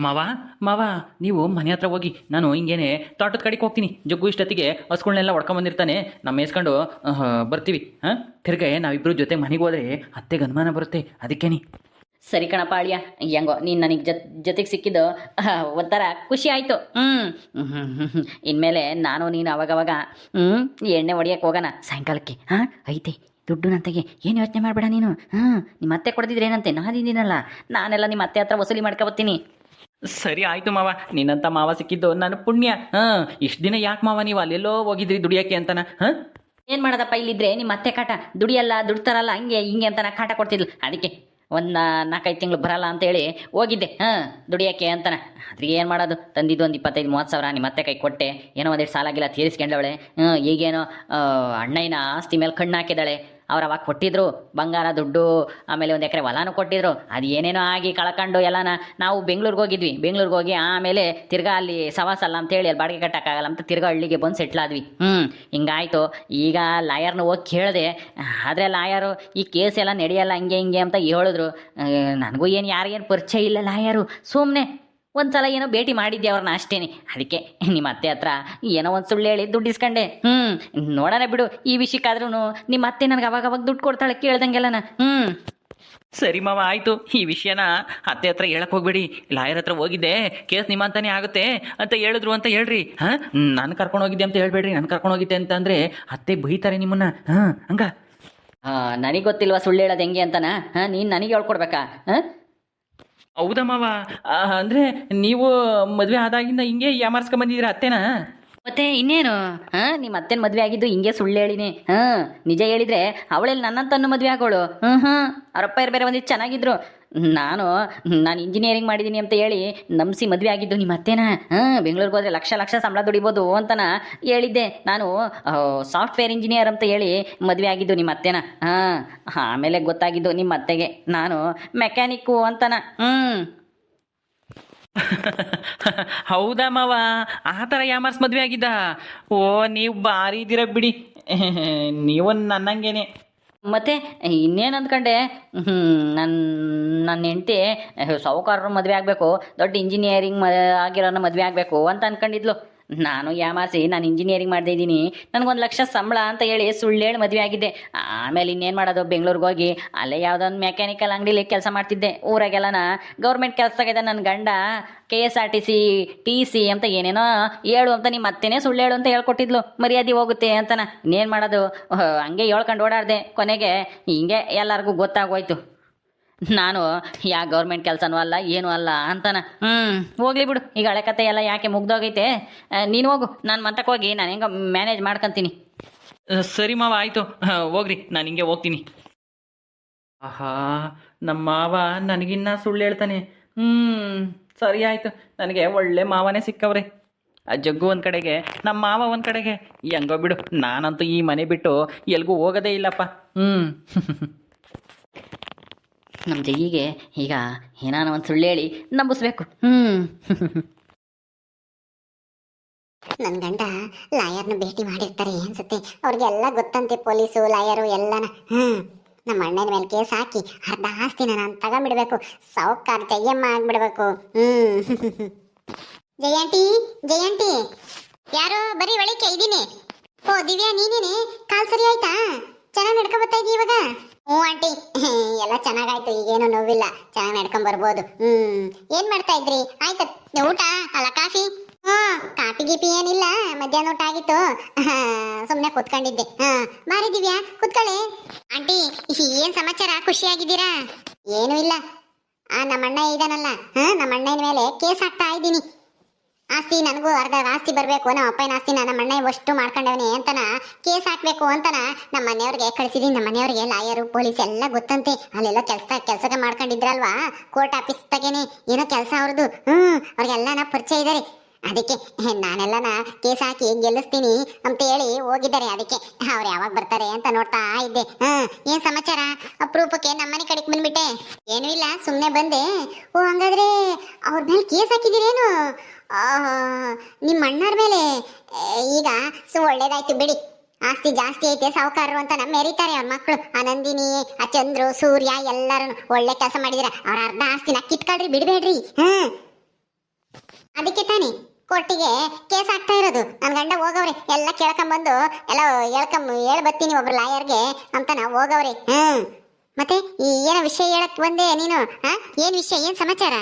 ಮಾವ ಮಾವ ನೀವು ಮನೆ ಹತ್ರ ಹೋಗಿ, ನಾನು ಹಿಂಗೇನೆ ತೋಟದ ಕಡೆಗೆ ಹೋಗ್ತೀನಿ. ಜಗ್ಗು ಇಷ್ಟೊತ್ತಿಗೆ ಹಸ್ಗಳನ್ನೆಲ್ಲ ಹೊಡ್ಕೊಂಬಂದಿರ್ತಾನೆ, ನಮ್ಮ ಮೇಸ್ಕೊಂಡು ಬರ್ತೀವಿ. ಹಾಂ, ತಿರ್ಗೆ ನಾವಿಬ್ಬರು ಜೊತೆ ಮನೆಗೆ ಹೋದ್ರೆ ಅತ್ತೆಗೆ ಅನುಮಾನ ಬರುತ್ತೆ, ಅದಕ್ಕೇನಿ. ಸರಿ ಕಣಪ್ಪ ಅಳಿಯ, ಹೆಂಗೋ ನೀನು ನನಗೆ ಜೊತೆಗೆ ಸಿಕ್ಕಿದ್ದು ಒಂಥರ ಖುಷಿ ಆಯಿತು. ಇನ್ಮೇಲೆ ನಾನು ನೀನು ಅವಾಗವಾಗ ಎಣ್ಣೆ ಹೊಡಿಯಕ್ಕೆ ಹೋಗೋಣ ಸಾಯಂಕಾಲಕ್ಕೆ. ಹಾಂ ಐತೆ ದುಡ್ಡು ನಂತೆಗೆ, ಏನು ಯೋಚನೆ ಮಾಡಬೇಡ ನೀನು. ನಿಮ್ಮ ಅತ್ತೆ ಕೊಡ್ದಿದ್ರೆ ಏನಂತೆ, ನಾನಿದ್ದೀನಲ್ಲ, ನಾನೆಲ್ಲ ನಿಮ್ಮ ಅತ್ತೆ ಹತ್ರ ವಸೂಲಿ ಮಾಡ್ಕೊಬತ್ತೀನಿ. ಸರಿ ಆಯಿತು ಮಾವ, ನಿನ್ನಂಥ ಮಾವ ಸಿಕ್ಕಿದ್ದು ನಾನು ಪುಣ್ಯ. ಹಾಂ, ಇಷ್ಟು ದಿನ ಯಾಕೆ ಮಾವ ನೀವು ಅಲ್ಲೆಲ್ಲೋ ಹೋಗಿದ್ರಿ ದುಡಿಯೋಕ್ಕೆ ಅಂತನ? ಹಾಂ, ಏನು ಮಾಡೋದಪ್ಪ, ಇಲ್ಲಿದ್ರೆ ನಿಮ್ಮ ಅತ್ತೆ ಕಾಟ, ದುಡಿಯಲ್ಲ ದುಡ್ತಾರಲ್ಲ ಹಂಗೆ ಹಿಂಗೆ ಅಂತ ನಾ ಕಾಟ ಕೊಡ್ತಿದ್ಲು. ಅದಕ್ಕೆ ಒಂದು 4-5 ತಿಂಗಳು ಬರಲ್ಲ ಅಂತೇಳಿ ಹೋಗಿದ್ದೆ ದುಡಿಯೋಕ್ಕೆ ಅಂತನ. ಅದ್ರಿಗೆ ಏನು ಮಾಡೋದು, ತಂದಿದ್ದು ಒಂದು 25-30 ಸಾವಿರ ನಿಮ್ಮ ಅತ್ತೆ ಕೈ ಕೊಟ್ಟೆ. ಏನೋ ಒಂದೆರಡು ಸಾಲಾಗಿಲ್ಲ ತೀರಿಸ್ಕೊಂಡವಳೆ. ಈಗೇನೋ ಅಣ್ಣಯ್ಯನ ಆಸ್ತಿ ಮೇಲೆ ಕಣ್ಣು ಹಾಕಿದ್ದಾಳೆ. ಅವ್ರು ಅವಾಗ ಕೊಟ್ಟಿದ್ರು ಬಂಗಾರ ದುಡ್ಡು, ಆಮೇಲೆ 1 ಎಕರೆ ಹೊಲನೂ ಕೊಟ್ಟಿದ್ರು. ಅದು ಏನೇನೋ ಆಗಿ ಕಳ್ಕೊಂಡು ಎಲ್ಲನ ನಾವು ಬೆಂಗ್ಳೂರಿಗೆ ಹೋಗಿದ್ವಿ. ಬೆಂಗ್ಳೂರಿಗೆ ಹೋಗಿ ಆಮೇಲೆ ತಿರ್ಗಾ ಅಲ್ಲಿ ಸವಾಸಲ್ಲ ಅಂತೇಳಿ ಅಲ್ಲಿ ಬಾಡಿಗೆ ಕಟ್ಟೋಕ್ಕಾಗಲ್ಲ ಅಂತ ತಿರ್ಗಾ ಹಳ್ಳಿಗೆ ಬಂದು ಸೆಟ್ಲ್ ಆದ್ವಿ. ಹಿಂಗಾಯ್ತು. ಈಗ ಲಾಯರ್ನ ಹೋಗಿ ಕೇಳಿದೆ, ಆದರೆ ಲಾಯರು ಈ ಕೇಸ್ ಎಲ್ಲ ನಡೆಯಲ್ಲ ಹಂಗೆ ಹಿಂಗೆ ಅಂತ ಹೇಳಿದ್ರು. ನನಗೂ ಏನು ಯಾರಿಗೇನು ಪರಿಚಯ ಇಲ್ಲ ಲಾಯರು, ಸುಮ್ಮನೆ ಒಂದು ಸಲ ಏನೋ ಭೇಟಿ ಮಾಡಿದ್ದೆ ಅವ್ರನ್ನ ಅಷ್ಟೇನೆ. ಅದಕ್ಕೆ ನಿಮ್ಮ ಅತ್ತೆ ಹತ್ರ ಏನೋ ಒಂದು ಸುಳ್ಳು ಹೇಳಿ ದುಡ್ಡು ಇಸ್ಕೊಂಡೆ. ನೋಡೋಣ ಬಿಡು, ಈ ವಿಷಯಕ್ಕಾದ್ರೂ ನಿಮ್ಮ ಅತ್ತೆ ನನಗೆ ಅವಾಗ ದುಡ್ಡು ಕೊಡ್ತಾಳೆ ಕೇಳ್ದಂಗೆಲ್ಲನ. ಸರಿ ಮಾವ ಆಯಿತು. ಈ ವಿಷಯನ ಅತ್ತೆ ಹತ್ರ ಹೇಳಕ್ಕೆ ಹೋಗ್ಬೇಡಿ. ಲಾಯರ್ ಹತ್ರ ಹೋಗಿದ್ದೆ, ಕೇಸ್ ನಿಮ್ಮ ಅಂತಾನೆ ಆಗುತ್ತೆ ಅಂತ ಹೇಳಿದ್ರು ಅಂತ ಹೇಳ್ರಿ. ಹಾಂ, ನಾನು ಕರ್ಕೊಂಡು ಹೋಗಿದ್ದೆ ಅಂತ ಹೇಳ್ಬೇಡ್ರಿ. ನಾನು ಕರ್ಕೊಂಡು ಹೋಗಿದ್ದೆ ಅಂತ ಅಂದರೆ ಅತ್ತೆ ಬೈತಾರೆ ನಿಮ್ಮನ್ನ. ಹಾಂ, ಹಂಗ ನನಗೆ ಗೊತ್ತಿಲ್ವಾ ಸುಳ್ಳು ಹೇಳೋದು ಹೆಂಗೆ ಅಂತನಾ? ನೀನು ನನಗೆ ಹೇಳ್ಕೊಡ್ಬೇಕಾ? ಹೌದಾ ಮಾವ, ಅಂದರೆ ನೀವು ಮದುವೆ ಆದಾಗಿಂದ ಹಿಂಗೆ ಯಾಮಾರ್ಸ್ಕೊಂಬಂದಿದ್ದೀರ ಅತ್ತೆನಾ? ಮತ್ತೆ ಇನ್ನೇನು, ನಿಮ್ಮ ಅತ್ತೆನ ಮದುವೆ ಆಗಿದ್ದು ಹಿಂಗೆ ಸುಳ್ಳು ಹೇಳಿನಿ. ನಿಜ ಹೇಳಿದ್ರೆ ಅವಳೆಲ್ಲಿ ನನ್ನಂತನ್ನು ಮದುವೆ ಆಗೋಳು. ಅವರಪ್ಪ ಬೇರೆ ಬಂದಿದ್ದು ಚೆನ್ನಾಗಿದ್ರು. ನಾನು ಇಂಜಿನಿಯರಿಂಗ್ ಮಾಡಿದ್ದೀನಿ ಅಂತ ಹೇಳಿ ನಂಬಿಸಿ ಮದುವೆ ಆಗಿದ್ದು ನಿಮ್ಮ ಅತ್ತೆನ. ಬೆಂಗಳೂರಿಗೆ ಹೋದರೆ ಲಕ್ಷ ಸಂಬಳ ದುಡಿಬೋದು ಅಂತನ ಹೇಳಿದ್ದೆ. ನಾನು ಸಾಫ್ಟ್ವೇರ್ ಇಂಜಿನಿಯರ್ ಅಂತ ಹೇಳಿ ಮದುವೆ ಆಗಿದ್ದು ನಿಮ್ಮ ಅತ್ತೆನ. ಆಮೇಲೆ ಗೊತ್ತಾಗಿದ್ದು ನಿಮ್ಮ ಅತ್ತೆಗೆ ನಾನು ಮೆಕ್ಯಾನಿಕ್ಕು ಅಂತನ. ಹೌದಾ ಮಾವ, ಆ ಥರ ಯಾಮಾರ್ಸ್ ಮದುವೆ ಆಗಿದ್ದ? ಓ, ನೀವು ಭಾರಿ ಇದ್ದೀರ ಬಿಡಿ. ನೀವು ನನ್ನಂಗೇನೆ. ಮತ್ತೆ ಇನ್ನೇನು ಅಂದ್ಕೊಂಡೆ, ನನ್ನ ಹೆಂಡತಿ ಸಾಹುಕಾರರು ಮದುವೆ ಆಗಬೇಕು, ದೊಡ್ಡ ಇಂಜಿನಿಯರಿಂಗ್ ಆಗಿರೋನ ಮದುವೆ ಆಗಬೇಕು ಅಂತ ಅಂದ್ಕೊಂಡಿದ್ಲು. ನಾನು ಯಾಮಾರಿಸಿ ನಾನು ಇಂಜಿನಿಯರಿಂಗ್ ಮಾಡ್ತಾ ಇದ್ದೀನಿ, ನನಗೊಂದು ಲಕ್ಷ ಸಂಬಳ ಅಂತ ಹೇಳಿ ಸುಳ್ಳು ಹೇಳಿ ಮದುವೆ ಆಗಿದ್ದೆ. ಆಮೇಲೆ ಇನ್ನೇನು ಮಾಡೋದು, ಬೆಂಗಳೂರಿಗೆ ಹೋಗಿ ಅಲ್ಲೇ ಯಾವುದೊಂದು ಮೆಕ್ಯಾನಿಕಲ್ ಅಂಗಡಿಲಿ ಕೆಲಸ ಮಾಡ್ತಿದ್ದೆ. ಊರಾಗೆಲ್ಲನ ಗೌರ್ಮೆಂಟ್ ಕೆಲಸದಾಗಿದೆ ನನ್ನ ಗಂಡ, KSRTC TC ಅಂತ ಏನೇನೋ ಹೇಳು ಅಂತ ನಿಮ್ಮ ಅತ್ತೆನೇ ಸುಳ್ಳು ಹೇಳು ಅಂತ ಹೇಳ್ಕೊಟ್ಟಿದ್ಲು. ಮರ್ಯಾದೆ ಹೋಗುತ್ತೆ ಅಂತನ. ಇನ್ನೇನು ಮಾಡೋದು, ಹಂಗೆ ಹೇಳ್ಕೊಂಡು ಓಡಾಡಿದೆ. ಕೊನೆಗೆ ಹಿಂಗೆ ಎಲ್ಲರಿಗೂ ಗೊತ್ತಾಗೋಯ್ತು ನಾನು ಯಾ ಗೌರ್ಮೆಂಟ್ ಕೆಲಸನೂ ಅಲ್ಲ ಏನೂ ಅಲ್ಲ ಅಂತನ. ಹೋಗ್ಲಿ ಬಿಡು, ಈಗ ಹಳೆ ಕತೆ ಎಲ್ಲ ಯಾಕೆ ಮುಗ್ದೋಗೈತೆ. ನೀನು ಹೋಗು, ನಾನು ಮಂತಕ್ಕೆ ಹೋಗಿ ನಾನು ಹೆಂಗೆ ಮ್ಯಾನೇಜ್ ಮಾಡ್ಕೊತೀನಿ. ಸರಿ ಮಾವ ಆಯಿತು, ಹೋಗ್ರಿ, ನಾನು ಹಿಂಗೆ ಹೋಗ್ತೀನಿ. ಆಹಾ, ನಮ್ಮ ಮಾವ ನನಗಿನ್ನ ಸುಳ್ಳು ಹೇಳ್ತಾನೆ. ಸರಿ ಆಯಿತು, ನನಗೆ ಒಳ್ಳೆ ಮಾವನೇ ಸಿಕ್ಕವ್ರೆ. ಆ ಜಗ್ಗು ಒಂದು ಕಡೆಗೆ, ನಮ್ಮ ಮಾವ ಒಂದು ಕಡೆಗೆ. ಹೆಂಗೋ ಬಿಡು, ನಾನಂತೂ ಈ ಮನೆ ಬಿಟ್ಟು ಎಲ್ಗೂ ಹೋಗೋದೇ ಇಲ್ಲಪ್ಪ. ನಮ್ಮ ಜಗ್ಗಿಗೆ ಈಗ ಏನಾನ ಒಂದು ಸುಳ್ಳು ಹೇಳಿ ನಂಬಿಸ್ಬೇಕು. ನನ್ನ ಗಂಡ ಲಾಯರ್ನ ಭೇಟಿ ಮಾಡಿರ್ತಾರೆ ಅನ್ಸುತ್ತೆ. ಅವ್ರಿಗೆಲ್ಲ ಗೊತ್ತಂತೆ, ಪೊಲೀಸು ಲಾಯರು ಎಲ್ಲನ. ನಮ್ಮ ಅಣ್ಣನ ಮೇಲೆ ಕೇಸ್ ಹಾಕಿ ಅರ್ಧ ಆಸ್ತಿನ ನಾನು ತಗೊಂಡ್ಬಿಡ್ಬೇಕು, ಸಾವುಕಾರ ಜಯಮ್ಮ ಆಗ್ಬಿಡ್ಬೇಕು. ಜಯಾಂಟಿ ಜಯಾಂಟಿ, ಯಾರೋ ಬರೀ ಒಳಿಕೆ ಇದ್ದೀನಿ. ಓ ದಿವ್ಯಾ, ನೀನೇನೆ? ಕಾಲ್ ಸರಿ ಆಯ್ತಾ? ಚೆನ್ನಾಗಿ ನಡ್ಕೊಂಡ್ ಬರ್ತಾ ಇದೀಯ ಇವಾಗ? ಹ್ಞೂ ಆಂಟಿ, ಎಲ್ಲ ಚೆನ್ನಾಗಾಯ್ತು, ಈಗೇನು ನೋವಿಲ್ಲ, ಚೆನ್ನಾಗಿ ನಡ್ಕೊಂಡ್ ಬರ್ಬೋದು. ಏನ್ ಮಾಡ್ತಾ ಇದ್ರಿ? ಆಯ್ತಾ ಊಟ ಅಲ್ಲ ಕಾಫಿ? ಕಾಫಿ ಗೀಪಿ ಏನಿಲ್ಲ, ಮಧ್ಯಾಹ್ನ ಊಟ ಆಗಿತ್ತು, ಸುಮ್ಮನೆ ಕೂತ್ಕೊಂಡಿದ್ದೆ. ಬಾರಿ ದಿವ್ಯಾ ಕೂತ್ಕೊಳ್ಳಿ. ಆಂಟಿ ಏನ್ ಸಮಾಚಾರ, ಖುಷಿಯಾಗಿದ್ದೀರಾ? ಏನೂ ಇಲ್ಲ, ನಮ್ಮ ಅಣ್ಣ ಇದಾನಲ್ಲ, ನಮ್ಮ ಅಣ್ಣನ ಮೇಲೆ ಕೇಸ್ ಹಾಕ್ತಾ ಇದ್ದೀನಿ. ಆಸ್ತಿ ನನಗೂ ಅರ್ಧ ಆಸ್ತಿ ಬರಬೇಕು, ನಮ್ಮ ಅಪ್ಪನ ಆಸ್ತಿನ ನಮ್ಮ ಅಣ್ಣ ಅಷ್ಟು ಮಾಡ್ಕೊಂಡವನೇ ಅಂತನ ಕೇಸ್ ಹಾಕ್ಬೇಕು ಅಂತನ ನಮ್ಮ ಮನೆಯವ್ರಿಗೆ ಕಳಿಸಿದೀನಿ. ನಮ್ಮ ಮನೆಯವ್ರಿಗೆ ಲಾಯರು ಪೊಲೀಸ್ ಎಲ್ಲ ಗೊತ್ತಂತೆ. ಅಲ್ಲೆಲ್ಲ ಕೆಲಸ ಮಾಡ್ಕೊಂಡಿದ್ರಲ್ವಾ, ಕೋರ್ಟ್ ಆಫೀಸ್ ತಗೇನೆ ಏನೋ ಕೆಲಸ ಅವ್ರದ್ದು. ಅವ್ರಿಗೆಲ್ಲನ ಪರಿಚಯ ಇದ್ದಾರೆ. ಅದಕ್ಕೆ ನಾನೆಲ್ಲನ ಕೇಸ್ ಹಾಕಿ ಗೆಲ್ಲಿಸ್ತೀನಿ ಅಂತ ಹೇಳಿ ಹೋಗಿದ್ದಾರೆ. ಅದಕ್ಕೆ ಅವ್ರು ಯಾವಾಗ ಬರ್ತಾರೆ ಅಂತ ನೋಡ್ತಾ ಇದ್ದೆ. ಏನ್ ಸಮಾಚಾರ? ಅಪರೂಪಕ್ಕೆ ನಮ್ಮನೆ ಕಡೆಗೆ ಬಂದ್ಬಿಟ್ಟೆ. ಏನೂ ಇಲ್ಲ, ಸುಮ್ಮನೆ ಬಂದೆ. ಓ ಹಂಗಾದ್ರೆ ಅವ್ರ ಮೇಲೆ ಕೇಸ್ ಹಾಕಿದ್ದೀರೇನು? ನಿಮ್ಮ ಅಣ್ಣರ ಮೇಲೆ? ಈಗ ಒಳ್ಳೇದಾಯ್ತು ಬಿಡಿ, ಆಸ್ತಿ ಜಾಸ್ತಿ ಐತೆ, ಸಾವುಕಾರರು ಅಂತ ನಮ್ಮ ಮೆರೀತಾರೆ ಅವ್ರ ಮಕ್ಕಳು. ಆ ನಂದಿನಿ, ಆ ಚಂದ್ರು, ಸೂರ್ಯ ಎಲ್ಲರೂ ಒಳ್ಳೆ ಕೆಲಸ ಮಾಡಿದಿರ. ಅವ್ರ ಅರ್ಧ ಆಸ್ತಿನ ಕಿತ್ಕೊಳ್ರಿ, ಬಿಡಬೇಡ್ರಿ. ಅದಕ್ಕೆ ತಾನೇ ಕೋರ್ಟಿಗೆ ಕೇಸ್ ಆಗ್ತಾ ಇರೋದು. ನನ್ನ ಗಂಡ ಹೋಗವ್ರೆ ಎಲ್ಲ ಕೇಳ್ಕೊಂಬಂದು ಎಲ್ಲ ಹೇಳ್ ಬರ್ತೀನಿ ಒಬ್ರು ಲಾಯರ್ಗೆ ಅಂತನ ಹೋಗವ್ರೆ. ಮತ್ತೆ ಈ ಏನೋ ವಿಷಯ ಹೇಳಕ್ ಬಂದೆ ನೀನು? ಏನ್ ವಿಷಯ, ಏನ್ ಸಮಾಚಾರ?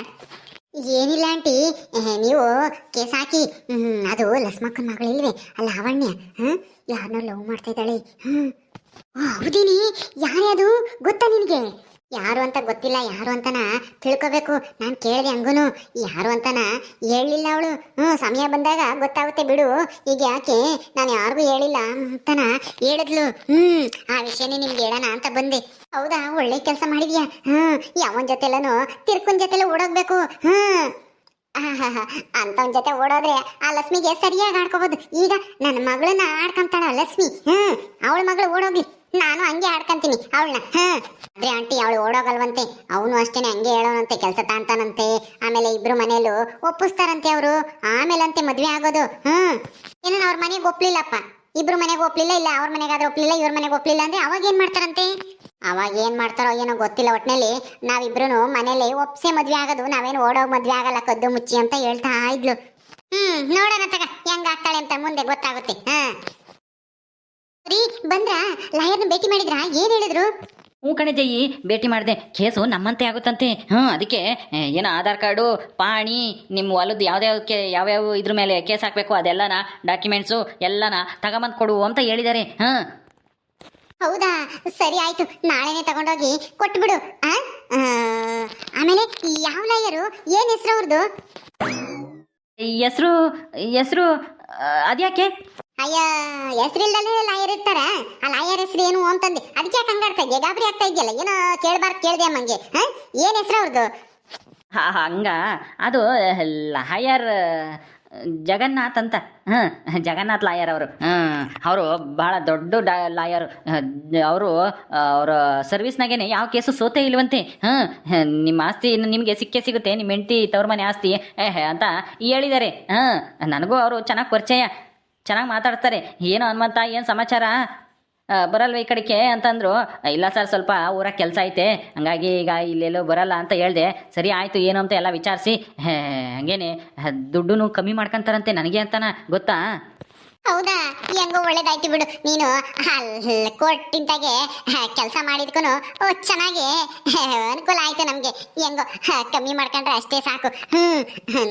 ಏನಿಲ್ಲ ಆಂಟಿ, ನೀವು ಕೇಸ್ ಹಾಕಿ ಅದು ಲಸ್ಮಕ್ಕನ ಮಗಳಿಲ್ವೇ ಅಲ್ಲ ಲಾವಣ್ಯ, ಯಾರನ್ನೋ ಲವ್ ಮಾಡ್ತಾ ಇದ್ದಾಳೆ. ಹೌದಿನಿ, ಯಾರೇ ಅದು ಗೊತ್ತಾ ನಿನಗೆ? ಯಾರು ಅಂತ ಗೊತ್ತಿಲ್ಲ, ಯಾರು ಅಂತನ ತಿಳ್ಕೊಬೇಕು. ನಾನು ಕೇಳಿದೆ ಹಂಗೂನು, ಯಾರು ಅಂತನ ಹೇಳಿಲ್ಲ ಅವಳು. ಸಮಯ ಬಂದಾಗ ಗೊತ್ತಾಗುತ್ತೆ ಬಿಡು, ಈಗ ಯಾಕೆ ನಾನು ಯಾರಿಗೂ ಹೇಳಿಲ್ಲ ಅಂತನ ಹೇಳಿದ್ಲು. ಆ ವಿಷಯನೇ ನಿಮ್ಗೆ ಹೇಳೋಣ ಅಂತ ಬಂದೆ. ಹೌದಾ, ಒಳ್ಳೆ ಕೆಲಸ ಮಾಡಿದ್ಯಾ. ಯಾವನ ಜೊತೆಲ್ಲನೂ ತಿರ್ಕುನ್ ಜೊತೆಲ್ಲ ಓಡೋಗ್ಬೇಕು. ಅಂತವನ್ ಜೊತೆ ಓಡೋದ್ರೆ ಆ ಲಕ್ಷ್ಮಿಗೆ ಸರಿಯಾಗಿ ಆಡ್ಕೋಬಹುದು. ಈಗ ನನ್ನ ಮಗಳನ್ನ ಆಡ್ಕೊಂತಾಳ ಲಕ್ಷ್ಮಿ, ಅವಳ ಮಗಳು ಓಡೋಗ್ಲಿ, ನಾನು ಹಂಗೆ ಆಡ್ಕೊಂತೀನಿ ಅವಳನ್ನ. ಆದ್ರೆ ಆಂಟಿ ಅವಳು ಓಡೋಗಲ್ವಂತೆ, ಅವನು ಅಷ್ಟೇನೆ ಹಂಗೆ ಹೇಳೋನಂತೆ, ಕೆಲಸ ತಾಂತಾನಂತೆ. ಆಮೇಲೆ ಇಬ್ರು ಮನೆಯಲ್ಲೂ ಒಪ್ಪಿಸ್ತಾರಂತೆ ಅವರು, ಆಮೇಲಂತೆ ಮದ್ವೆ ಆಗೋದು. ಏನೋ ಅವ್ರ ಮನೆಗೆ ಒಪ್ಲಿಲ್ಲಪ್ಪ, ಇಬ್ರು ಮನೆಗೆ ಒಪ್ಲಿಲ್ಲ, ಇಲ್ಲ ಅವ್ರ ಮನೆಗಾದ್ರೆ ಒಪ್ಲಿಲ್ಲ, ಇವ್ರ ಮನೆಗೆ ಒಪ್ಲಿಲ್ಲ ಅಂದ್ರೆ ಅವಾಗ ಏನ್ ಮಾಡ್ತಾರಂತೆ? ಅವಾಗ ಏನ್ ಮಾಡ್ತಾರೋ ಏನೋ ಗೊತ್ತಿಲ್ಲ. ಒಟ್ನಲ್ಲಿ ನಾವಿಬ್ರು ಮನೇಲಿ ಒಪ್ಸೆ ಮದ್ವೆ ಆಗೋದು, ನಾವೇನು ಓಡೋಗ್ ಮದ್ವೆ ಆಗಲ್ಲ ಕದ್ದು ಮುಚ್ಚಿ ಅಂತ ಹೇಳ್ತಾ ಇದ್ಲು. ನೋಡೋಣ ತಗ ಹೆಂಗ ಆಗ್ತಾಳೆ ಅಂತ ಮುಂದೆ ಗೊತ್ತಾಗುತ್ತೆ. ಸರಿ, ಬಂದ್ರ ಲಾಯರ್ನ ಭೇಟಿ ಮಾಡಿದ್ರ? ಏನ್ ಹೇಳಿದ್ರು? ಹ್ಞೂ ಕಣೆ ಜಯಿ, ಭೇಟಿ ಮಾಡಿದೆ. ಕೇಸು ನಮ್ಮಂತೆ ಆಗುತ್ತಂತೆ. ಅದಕ್ಕೆ ಏನೋ ಆಧಾರ್ ಕಾರ್ಡು, ಪಾಣಿ, ನಿಮ್ಮ ಹೊಲದ್ದು ಯಾವ್ಯಾವ ಇದ್ರ ಮೇಲೆ ಕೇಸ್ ಹಾಕಬೇಕು ಅದೆಲ್ಲನ ಡಾಕ್ಯುಮೆಂಟ್ಸು ಎಲ್ಲನ ತಗೊಂಬಂದು ಕೊಡು ಅಂತ ಹೇಳಿದ್ದಾರೆ. ಹೌದಾ, ಸರಿ ಆಯ್ತು, ನಾಳೆನೆ ತಗೊಂಡೋಗಿ ಕೊಟ್ಬಿಡು. ಆಮೇಲೆ ಯಾವ ಲಾಯರು, ಏನ್ ಹೆಸರು ಅವ್ರದ್ದು? ಹೆಸರು ಅದ್ಯಾಕೆ? ಅಯ್ಯ, ಹೆಸರಿಲ್ದಲೇ ಲಾಯರ್ ಇರ್ತಾರ. ಆ ಲಾಯರ್ ಹೆಸರು ಏನು ಅಂತಂದೆ, ಅದಕ್ಕೆ ಯಾಕೆ ಹಂಗಾಡ್ತಾ ಇದೆಯಾ, ಗಾಬರಿ ಆಗ್ತಾ ಇದೆಯಲ್ಲ? ಏನೋ ಕೇಳ್ಬಾರ್ದು ಕೇಳ್ದೆ ಅಮ್ಮಂಗೆ. ಏನ್ ಹೆಸರು ಅವ್ರದ್ದು? ಹಂಗ ಅದು ಲಾಯರ್ ಜಗನ್ನಾಥ್ ಅಂತ. ಜಗನ್ನಾಥ್ ಲಾಯರ್ ಅವರು. ಅವರು ಭಾಳ ದೊಡ್ಡ ಲಾಯರ್. ಅವರು ಅವರ ಸರ್ವಿಸ್ನಾಗೇನೆ ಯಾವ ಕೇಸು ಸೋತೇ ಇಲ್ವಂತೆ. ನಿಮ್ಮ ಆಸ್ತಿ ನಿಮಗೆ ಸಿಕ್ಕೇ ಸಿಗುತ್ತೆ, ನಿಮ್ಮ ಹೆಂಡತಿ ತವ್ರ ಮನೆ ಆಸ್ತಿ ಅಂತ ಹೇಳಿದ್ದಾರೆ. ನನಗೂ ಅವರು ಚೆನ್ನಾಗಿ ಪರಿಚಯ, ಚೆನ್ನಾಗಿ ಮಾತಾಡ್ತಾರೆ. ಏನು ಹನುಮಂತ, ಏನು ಸಮಾಚಾರ, ಬರಲ್ವ ಈ ಕಡೆಗೆ ಅಂತಂದರು. ಇಲ್ಲ ಸರ್, ಸ್ವಲ್ಪ ಊರಾಗ ಕೆಲಸ ಐತೆ, ಹಂಗಾಗಿ ಈಗ ಇಲ್ಲೆಲ್ಲೋ ಬರಲ್ಲ ಅಂತ ಹೇಳಿದೆ. ಸರಿ ಆಯಿತು, ಏನು ಅಂತ ಎಲ್ಲ ವಿಚಾರಿಸಿ ಹಂಗೇನೆ ದುಡ್ಡು ಕಮ್ಮಿ ಮಾಡ್ಕೊಂತಾರಂತೆ ನನಗೆ ಅಂತನ ಗೊತ್ತಾ? ಹೌದಾ, ಹೆಂಗೋ ಒಳ್ಳೇದಾಯ್ತು ಬಿಡು. ನೀನು ಕೋರ್ಟಿಂತಾಗೆ ಕೆಲಸ ಮಾಡಿದ್ಕೂ ಚೆನ್ನಾಗಿ ಅನುಕೂಲ ಆಯ್ತು ನಮ್ಗೆ. ಹೆಂಗೋ ಕಮ್ಮಿ ಮಾಡ್ಕೊಂಡ್ರೆ ಅಷ್ಟೇ ಸಾಕು.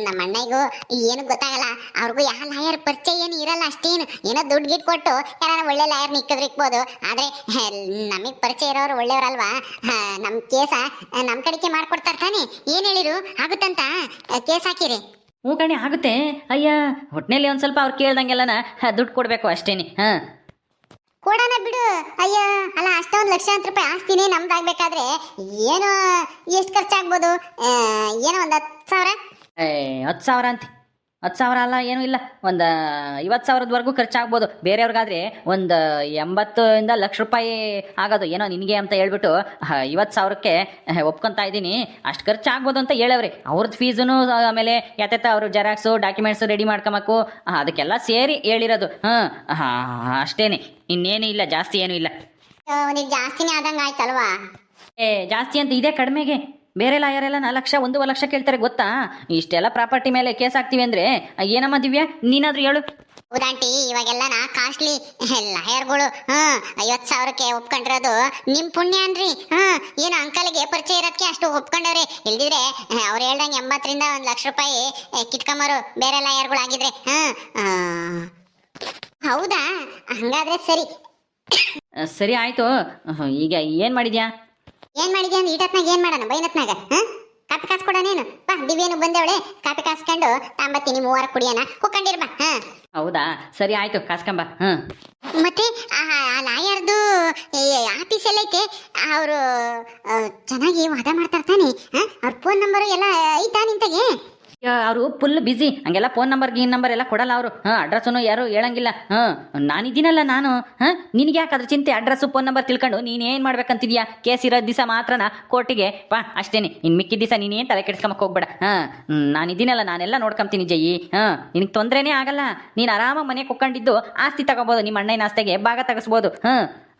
ನಮ್ಮ ಅಣ್ಣಗೂ ಏನು ಗೊತ್ತಾಗಲ್ಲ, ಅವ್ರಿಗೂ ಯಾವ ಲಾಯರ್ ಪರಿಚಯ ಏನು ಇರಲ್ಲ ಅಷ್ಟೇನು. ಏನೋ ದುಡ್ಡು ಗಿಟ್ಟು ಕೊಟ್ಟು ಯಾರು ಒಳ್ಳೆ ಲಾಯರ್ ನಿಕ್ಕಿದ್ರೆ ಇಕ್ಬೋದು. ಆದ್ರೆ ನಮಗೆ ಪರಿಚಯ ಇರೋರು ಒಳ್ಳೆಯವರಲ್ವಾ, ನಮ್ಮ ಕೇಸ ನಮ್ಮ ಕಡೆಗೆ ಮಾಡ್ಕೊಡ್ತಾರೆ ತಾನೆ. ಏನು ಹೇಳಿರು, ಆಗುತ್ತಂತ ಕೇಸ್ ಹಾಕಿರಿ? ಹ್ಞೂ ಕಣೆ, ಆಗುತ್ತೆ. ಅಯ್ಯ, ಒಟ್ಟಿನಲ್ಲಿ ಒಂದು ಸ್ವಲ್ಪ ಅವ್ರು ಕೇಳ್ದಂಗೆಲ್ಲನ ದುಡ್ಡು ಕೊಡಬೇಕು ಅಷ್ಟೇನೆ. ಕೊಡೋಣ ಬಿಡು. ಅಯ್ಯ, ಅಲ್ಲ ಅಷ್ಟೊಂದು ಲಕ್ಷಾಂತರ ರೂಪಾಯಿ ಆಸ್ತಿನೇ ನಮ್ದಾಗ್ಬೇಕಾದ್ರೆ ಏನೋ ಎಷ್ಟು ಖರ್ಚಾಗ್ಬೋದು? ಏನೋ ಒಂದು 10,000? 10,000 ಅಂತೆ. 10,000 ಅಲ್ಲ, ಏನೂ ಇಲ್ಲ, ಒಂದು 50,000ದವರೆಗೂ ಖರ್ಚಾಗ್ಬೋದು. ಬೇರೆಯವ್ರಿಗಾದ್ರೆ ಒಂದು 80,000 ಲಕ್ಷ ರೂಪಾಯಿ ಆಗೋದು. ಏನೋ ನಿನಗೆ ಅಂತ ಹೇಳ್ಬಿಟ್ಟು 50,000ಕ್ಕೆ ಒಪ್ಕೊತಾ ಇದ್ದೀನಿ, ಅಷ್ಟು ಖರ್ಚಾಗ್ಬೋದು ಅಂತ ಹೇಳವ್ರಿ. ಅವ್ರದ್ದು ಫೀಸೂ, ಆಮೇಲೆ ಯಾತ ಅವರು ಜೆರಾಕ್ಸು ಡಾಕ್ಯುಮೆಂಟ್ಸು ರೆಡಿ ಮಾಡ್ಕೊಬೇಕು, ಅದಕ್ಕೆಲ್ಲ ಸೇರಿ ಹೇಳಿರೋದು. ಅಷ್ಟೇನೆ, ಇನ್ನೇನು ಇಲ್ಲ, ಜಾಸ್ತಿ ಏನೂ ಇಲ್ಲ. ಅವನಿಗೆ ಜಾಸ್ತಿನೇ ಆದಂಗೆ ಆಯ್ತಲ್ವಾ? ಜಾಸ್ತಿ ಅಂತ ಇದೆ ಕಡಿಮೆಗೆ. ಬೇರೆ ಲಾಯರೆಲ್ಲ 4 ಲಕ್ಷ 1 ಲಕ್ಷ ಕೇಳ್ತಾರೆ ಗೊತ್ತಾ? ಇಷ್ಟೆಲ್ಲ ಪ್ರಾಪರ್ಟಿ ಮೇಲೆ ಕೇಸ್ ಹಾಕ್ತೀವಿ ಅಂದರೆ ಏನಮ್ಮ ದಿವ್ಯಾ, ನೀನಾದರೂ ಹೇಳು. ಹೌದಾಂಟಿ, ಇವಾಗೆಲ್ಲ ಕಾಸ್ಟ್ಲಿ ಲಾಯರ್ಗಳು 50,000ಕ್ಕೆ ಒಪ್ಕೊಂಡಿರೋದು ನಿಮ್ ಪುಣ್ಯ ಅನ್ರಿ. ಏನು ಅಂಕಲ್ಗೆ ಪರಿಚಯ ಇರೋದಕ್ಕೆ ಅಷ್ಟು ಒಪ್ಕೊಂಡವ್ರೆ. ಇಲ್ದಿದ್ರೆ ಅವ್ರು ಹೇಳ್ದಂಗೆ 80,000ರಿಂದ 1 ಲಕ್ಷ ರೂಪಾಯಿ ಕಿತ್ಕೊಂಬರು ಬೇರೆ ಲಾಯರ್ಗಳು ಆಗಿದ್ರೆ. ಹೌದಾ, ಹಂಗಾದ್ರೆ ಸರಿ. ಸರಿ ಆಯಿತು. ಈಗ ಏನು ಮಾಡಿದ್ಯಾ? ಏನ್ ಮಾಡಿದ್ಯಾ ಅಂದ್ರೆ ಈಟತ್ನಾಗ ಏನ್ ಮಾಡೋಣ, ಬೈನತ್ನಾಗ ಕಾಪಿ ಕಾಸು ಕೊಡೋನೇನು? ಬಾ, ದಿವ್ಯನು ಬಂದವಳೆ, ಕಾಪಿ ಕಾಸ್ಕೊಂಡು ತಾಂಬತ್ತೀನಿ, 3 ಕುಡಿಯೋಣ, ಕುಕ್ಕಂಡಿರ್ ಬಾ. ಹೌದಾ, ಸರಿ ಆಯ್ತು, ಕಾಸ್ಕೊಂಬ. ಮತ್ತೆ ಆ ಲಾಯರ್ದು ಆಫೀಸ್ ಎಲ್ಲೈತೆ? ಅವರು ಚೆನ್ನಾಗಿ ವಾದ ಮಾಡ್ತಾ ಇರ್ತಾನೆ. ಅವ್ರ ಫೋನ್ ನಂಬರು ಎಲ್ಲ ಐತಾ ನಿಂತಾಗೆ? ಅವರು ಫುಲ್ ಬ್ಯುಸಿ, ಹಂಗೆಲ್ಲ ಫೋನ್ ನಂಬರ್ ಎಲ್ಲ ಕೊಡಲ್ಲ ಅವರು. ಅಡ್ರೆಸ್ಸನ್ನು ಯಾರು ಹೇಳಂಗಿಲ್ಲ. ನಾನಿದ್ದೀನಲ್ಲ ನಾನು. ನಿನಗೆ ಯಾಕೆ ಅದ್ರ ಚಿಂತೆ? ಅಡ್ರೆಸ್ಸು ಫೋನ್ ನಂಬರ್ ತಿಳ್ಕೊಂಡು ನೀನೇನು ಮಾಡ್ಬೇಕಂತಿದ್ಯಾ? ಕೇಸ್ ಇರೋ ದಿವಸ ಮಾತ್ರನ ಕೋರ್ಟಿಗೆ ಬಾ, ಅಷ್ಟೇನೆ. ಇನ್ನು ಮಿಕ್ಕಿದ ದಿವಸ ನೀನೇನು ತಲೆ ಕೆಡ್ಸ್ಕೊಂಬಕ್ಕೆ ಹೋಗ್ಬೇಡ. ನಾನಿದ್ದೀನಲ್ಲ, ನಾನೆಲ್ಲ ನೋಡ್ಕೊಂತೀನಿ ಜಯಿ. ನಿನಗೆ ತೊಂದರೆನೇ ಆಗಲ್ಲ. ನೀನು ಆರಾಮ ಮನೆ ಕುಕ್ಕೊಂಡಿದ್ದು ಆಸ್ತಿ ತಗೋಬೋದು, ನಿಮ್ಮ ಅಣ್ಣನ ಆಸ್ತಿಗೆ ಭಾಗ ತೆಗಿಸ್ಬೋದು.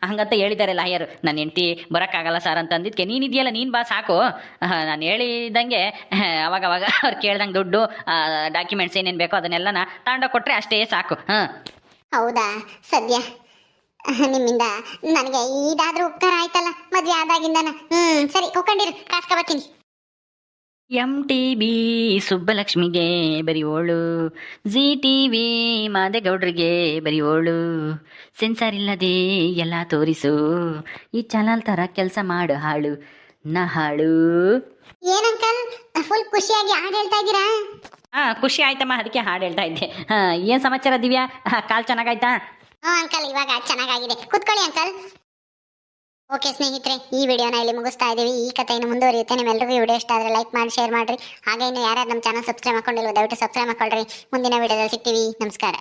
ಹಂಗಂತ ಹೇಳಿದ್ದಾರೆ ಲಾಯರ್. ನನ್ನ ಹೆಂಡತಿ ಬರೋಕ್ಕಾಗಲ್ಲ ಸರ್ ಅಂತ ಅಂದಿದ್ದಕ್ಕೆ ನೀನಿದೆಯಲ್ಲ ನೀನು ಬಾ ಸಾಕು. ನಾನು ಹೇಳಿದಂಗೆ ಅವಾಗವಾಗ ಅವ್ರು ಕೇಳ್ದಂಗೆ ದುಡ್ಡು ಡಾಕ್ಯುಮೆಂಟ್ಸ್ ಏನೇನು ಬೇಕೋ ಅದನ್ನೆಲ್ಲನ ತಗೊಂಡೋಗಿ ಕೊಟ್ಟರೆ ಅಷ್ಟೇ ಸಾಕು. ಹಾಂ ಹೌದಾ ಸದ್ಯ ನಿಮ್ಮಿಂದ ನನಗೆ ಇದಾದ್ರೂ ಉಪಕಾರ ಆಯ್ತಲ್ಲ ಮದ್ವೆ ಆದಾಗಿಂದನ. ಸರಿ ಕುಕ್ಕಂಡಿರು ಕಾಸ್ಕ ಬರ್ತೀನಿ. MTV ಸುಬ್ಬಲಕ್ಷ್ಮಿಗೆ ಬರಿಯೋಳು, ZTV ಮಾದೇಗೌಡ್ರಿಗೆ ಬರಿಯೋಳು, ಸೆನ್ಸಾರ್ ಇಲ್ಲದೆ ಎಲ್ಲ ತೋರಿಸು, ಈ ಚಾನಲ್ ಥರ ಕೆಲಸ ಮಾಡು ಹಾಳು ನಾ ಹಾಳು. ಏನಂಕಲ್ ಫುಲ್ ಖುಷಿಯಾಗಿ ಹಾಡು ಹೇಳ್ತಾ ಇದ್ದೀರಾ? ಹಾಂ ಖುಷಿ ಆಯ್ತಮ್ಮ, ಅದಕ್ಕೆ ಹಾಡು ಹೇಳ್ತಾ ಇದ್ದೆ. ಹಾಂ ಏನು ಸಮಾಚಾರ ದಿವ್ಯಾ, ಕಾಲ್ ಚೆನ್ನಾಗಾಯ್ತಾ? ಅಂಕಲ್ ಇವಾಗ ಚೆನ್ನಾಗಾಗಿದೆ, ಕುತ್ಕೊಳ್ಳಿ ಅಂಕಲ್. ಓಕೆ ಸ್ನೇಹಿತರೆ, ಈ ವಿಡಿಯೋನ ಇಲ್ಲಿ ಮುಗಿಸ್ತಾ ಇದ್ದೀವಿ. ಈ ಕಥೆಯನ್ನು ಮುಂದುವರಿಯುತ್ತೆ. ನಿಮ್ಮೆಲ್ಲರಿಗೂ ಈ ವಿಡಿಯೋ ಇಷ್ಟ ಆದರೆ ಲೈಕ್ ಮಾಡಿ ಶೇರ್ ಮಾಡಿರಿ. ಹಾಗೆ ಇನ್ನು ಯಾರ್ಯಾರು ನಮ್ಮ ಚಾನಲ್ ಸಬ್ಸ್ಕ್ರೈಬ್ ಮಾಡ್ಕೊಂಡಿಲ್ವೋ ದಯವಿಟ್ಟು ಸಬ್ಸ್ಕ್ರೈಬ್ ಮಾಡ್ಕೊಳ್ರಿ. ಮುಂದಿನ ವಿಡಿಯೋದಲ್ಲಿ ಸಿಗ್ತೀವಿ. ನಮಸ್ಕಾರ.